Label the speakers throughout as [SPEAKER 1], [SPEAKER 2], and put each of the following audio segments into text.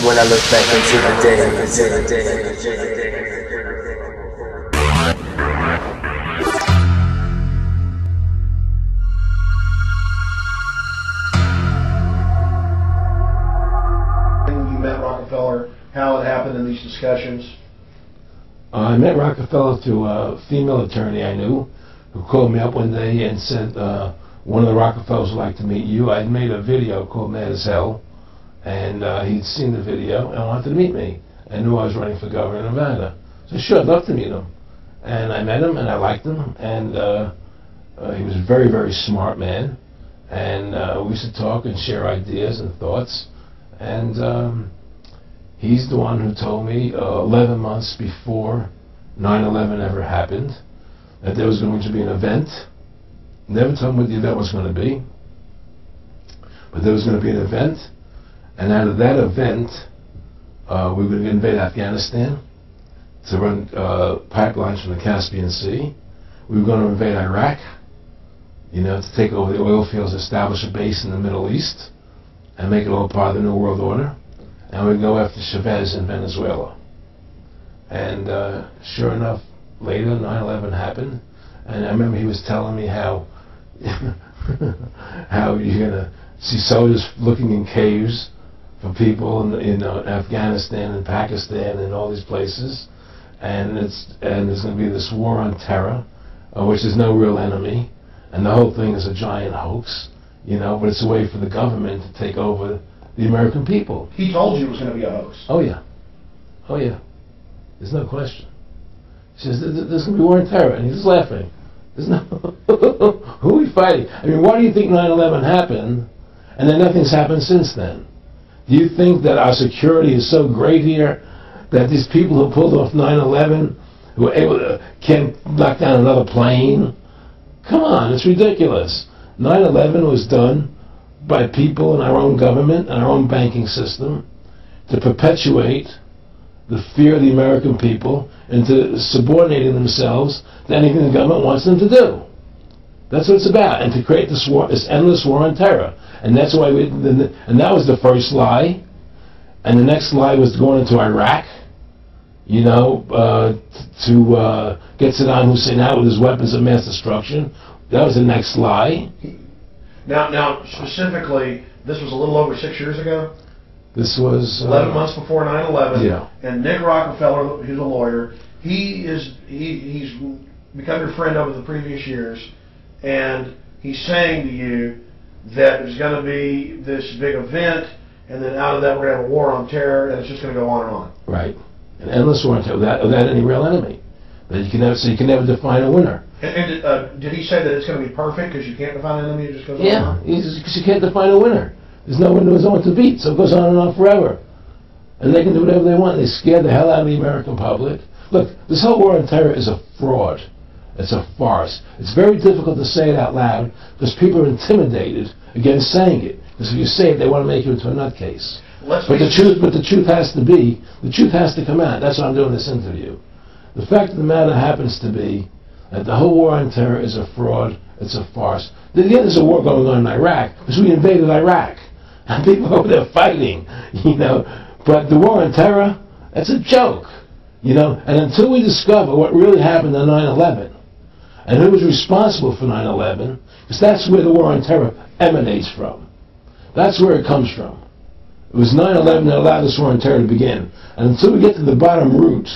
[SPEAKER 1] when I look back into the day.
[SPEAKER 2] You met Rockefeller, how it happened in these discussions?
[SPEAKER 3] I met Rockefeller through a female attorney I knew who called me up one day and said, one of the Rockefellers would like to meet you. I had made a video called Mad as Hell, and he'd seen the video and wanted to meet me. I knew I was running for governor of Nevada. So sure, I'd love to meet him. And I met him and I liked him, and he was a very, very smart man. And we used to talk and share ideas and thoughts. And he's the one who told me 11 months before 9/11 ever happened that there was going to be an event. Never told me what the event was going to be, but there was going to be an event, and out of that event, we were going to invade Afghanistan to run pipelines from the Caspian Sea. We were going to invade Iraq, to take over the oil fields, establish a base in the Middle East, and make it all part of the New World Order. And we'd go after Chavez in Venezuela. And sure enough, later 9/11 happened, and I remember he was telling me how how you're gonna see soldiers looking in caves for people in Afghanistan and Pakistan and all these places, and there's gonna be this war on terror, which is no real enemy, and the whole thing is a giant hoax, but it's a way for the government to take over the American people.
[SPEAKER 2] He told you it was going to be a hoax.
[SPEAKER 3] Oh yeah. Oh yeah. There's no question. He says, there's going to be war on terror, and he's just laughing. There's no who are we fighting? I mean, why do you think 9/11 happened, and then nothing's happened since then? Do you think that our security is so great here that these people who pulled off 9/11, who were able to, can't knock down another plane? Come on, it's ridiculous. 9/11 was done by people in our own government and our own banking system to perpetuate the fear of the American people into subordinating themselves to anything the government wants them to do. That's what it's about, and to create this war, this endless war on terror. And that's why and that was the first lie. And the next lie was going into Iraq, to get Saddam Hussein out with his weapons of mass destruction. That was the next lie.
[SPEAKER 2] Now, specifically, this was a little over 6 years ago?
[SPEAKER 3] This was
[SPEAKER 2] 11 months before 9/11.
[SPEAKER 3] Yeah.
[SPEAKER 2] And Nick Rockefeller, who's a lawyer, he's become your friend over the previous years, and he's saying to you that there's going to be this big event, and then out of that we're going to have a war on terror, and it's just going to go on and on.
[SPEAKER 3] Right. An endless war on terror without any real enemy. That you can never define a winner.
[SPEAKER 2] And did he say that it's going to be perfect because you can't define an enemy? It just goes on?
[SPEAKER 3] Yeah, because you can't define a winner. There's no winner, there's no one to beat, so it goes on and on forever. And they can do whatever they want. They scare the hell out of the American public. Look, this whole war on terror is a fraud. It's a farce. It's very difficult to say it out loud because people are intimidated against saying it. Because if you say it, they want to make you into a nutcase. But the truth has to come out. That's why I'm doing this interview. The fact of the matter happens to be that the whole war on terror is a fraud, it's a farce. Then yeah, there's a war going on in Iraq, because we invaded Iraq. And people over there fighting, But the war on terror, that's a joke, And until we discover what really happened on 9/11, and who was responsible for 9/11, because that's where the war on terror emanates from. That's where it comes from. It was 9/11 that allowed this war on terror to begin. And until we get to the bottom root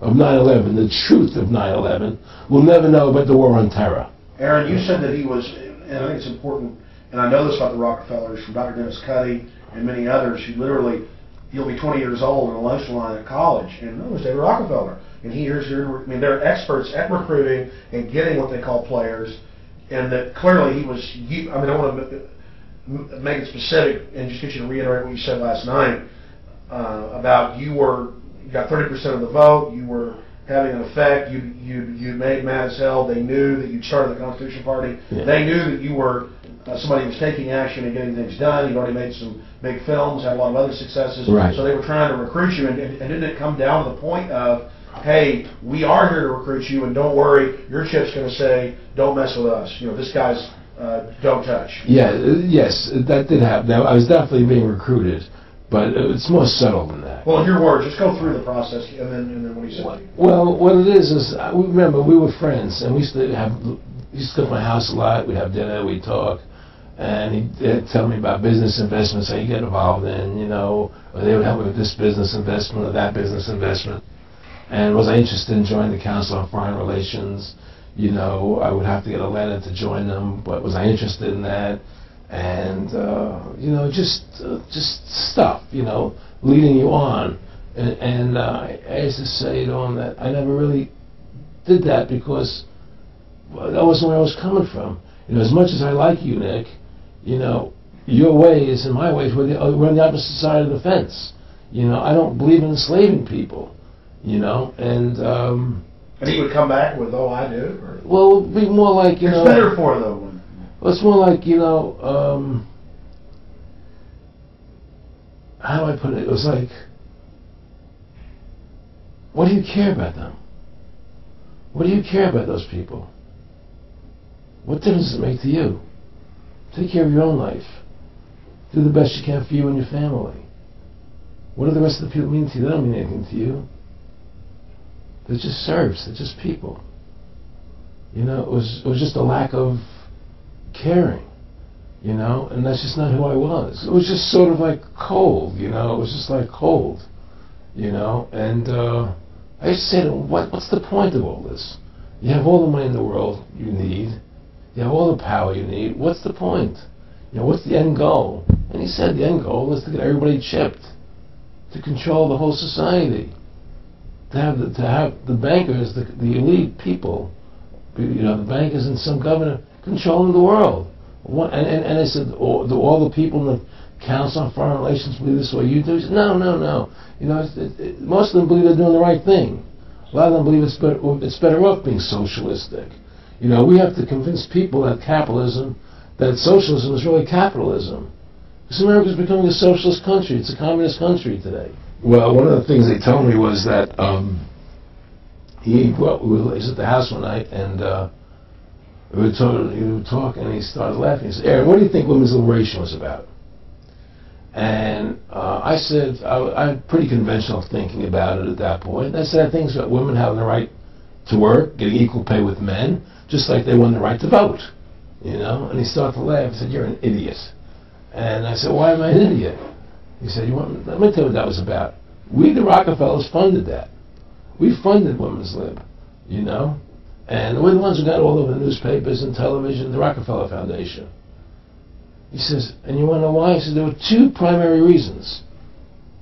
[SPEAKER 3] of 9/11, the truth of 9/11, we'll never know about the war on terror.
[SPEAKER 2] Aaron, you said that he was, and I think it's important, and I know this about the Rockefellers from Dr. Dennis Cuddy and many others who literally, he'll be 20 years old in a lunch line at college, and no, it's David Rockefeller. And they're experts at recruiting and getting what they call players, and that clearly he was, I want to make it specific and just get you to reiterate what you said last night about you got 30% of the vote, you were having an effect, you made Mad as Hell, they knew that you'd started the Constitution Party, they knew that you were somebody who was taking action and getting things done, you'd already made some big films, had a lot of other successes, so they were trying to recruit you, and didn't it come down to the point of, hey, we are here to recruit you, and don't worry, your chip's going to say, don't mess with us, this guy's don't touch.
[SPEAKER 3] Yeah, yes, that did happen. Now, I was definitely being recruited, But it's more subtle than that.
[SPEAKER 2] Well, in your words, just go through the process, and then what he said.
[SPEAKER 3] Well, what it is remember we were friends, and we used to go to my house a lot. We'd have dinner, we'd talk, and he'd tell me about business investments, how you get involved in, you know, or they would help me with this business investment or that business investment. And was I interested in joining the Council on Foreign Relations? You know, I would have to get a letter to join them, but was I interested in that? And you know, just stuff, you know, leading you on. And I used to say to him that I never really did that because that wasn't where I was coming from. You know, as much as I like you, Nick, you know, your ways and my ways, we're on the opposite side of the fence. You know, I don't believe in enslaving people, you know, and
[SPEAKER 2] he would come back with, "Oh, I do." Or?
[SPEAKER 3] Well, it'd be more like, you know.
[SPEAKER 2] It's better for though.
[SPEAKER 3] Well, it's more like, you know, how do I put it? It was like, what do you care about them? What do you care about those people? What difference does it make to you? Take care of your own life. Do the best you can for you and your family. What do the rest of the people mean to you? They don't mean anything to you. They're just serfs. They're just people. You know, it was just a lack of caring, you know, and that's just not who I was. It was just sort of like cold, you know. It was just like cold, you know. And I used to say to him, what's the point of all this? You have all the money in the world you need. You have all the power you need. What's the point? You know, what's the end goal? And he said the end goal is to get everybody chipped, to control the whole society, to have the bankers, the elite people, you know, the bankers and some governor controlling the world. And I said, all the people in the Council on Foreign Relations believe this way you do? He said, no. You know, most of them believe they're doing the right thing. A lot of them believe it's better off being socialistic. You know, we have to convince people that that socialism is really capitalism. Because America's becoming a socialist country. It's a communist country today. Well, one of the things they told me was that he was at the house one night, and we were talking, and he started laughing. He said, "Aaron, what do you think women's liberation was about?" And I said, I had pretty conventional thinking about it at that point. I said, I think it's about women having the right to work, getting equal pay with men, just like they won the right to vote. You know? And he started to laugh. He said, "You're an idiot." And I said, "Why am I an idiot?" He said, let me tell you what that was about. We, the Rockefellers, funded that. We funded women's lib, you know? And we're the ones who got all over the newspapers and television, the Rockefeller Foundation. He says, and you want to know why? He said, there were two primary reasons.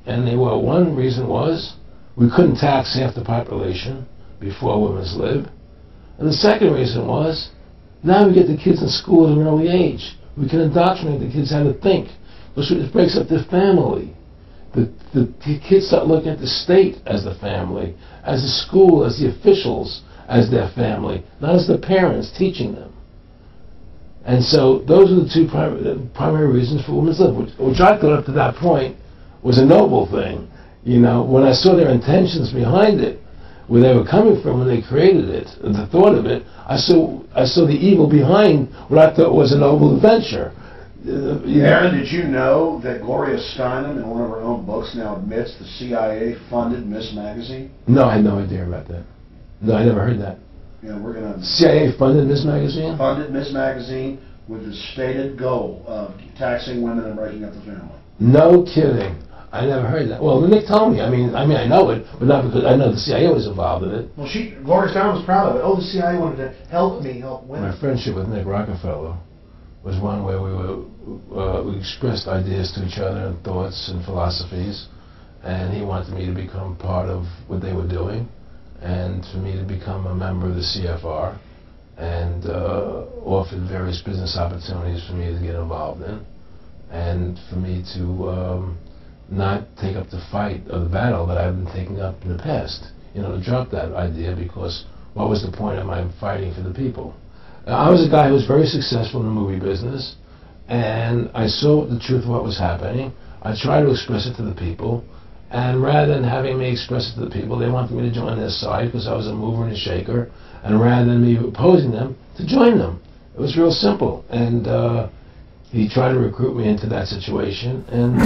[SPEAKER 3] And one reason was we couldn't tax half the population before women's lib. And the second reason was, now we get the kids in school at an early age. We can indoctrinate the kids how to think. Because it breaks up their family. The kids start looking at the state as the family, as the school, as the officials, as their family, not as the parents teaching them. And so those are the two primary reasons for women's lib, which I thought up to that point was a noble thing. You know, when I saw their intentions behind it, where they were coming from when they created it, and the thought of it, I saw the evil behind what I thought was a noble adventure.
[SPEAKER 2] Aaron, did you know that Gloria Steinem, in one of her own books, now admits the CIA funded Miss Magazine?
[SPEAKER 3] No, I had no idea about that. No, I never heard that.
[SPEAKER 2] Yeah, we're going to...
[SPEAKER 3] CIA funded Miss Magazine?
[SPEAKER 2] Funded Miss Magazine with the stated goal of taxing women and breaking up the family.
[SPEAKER 3] No kidding. I never heard that. Well, Nick told me. I mean, I know it, but not because I know the CIA was involved in it.
[SPEAKER 2] Well, Gloria Steinem was proud of it. Oh, the CIA wanted to help me help women.
[SPEAKER 3] My friendship with Nick Rockefeller was one where we expressed ideas to each other and thoughts and philosophies, and he wanted me to become part of what they were doing, and for me to become a member of the CFR, and offered various business opportunities for me to get involved in, and for me to not take up the fight or the battle that I've been taking up in the past. You know, to drop that idea, because what was the point of my fighting for the people? I was a guy who was very successful in the movie business, and I saw the truth of what was happening. I tried to express it to the people, and rather than having me express it to the people, they wanted me to join their side because I was a mover and a shaker, and rather than me opposing them, to join them. It was real simple, and he tried to recruit me into that situation, and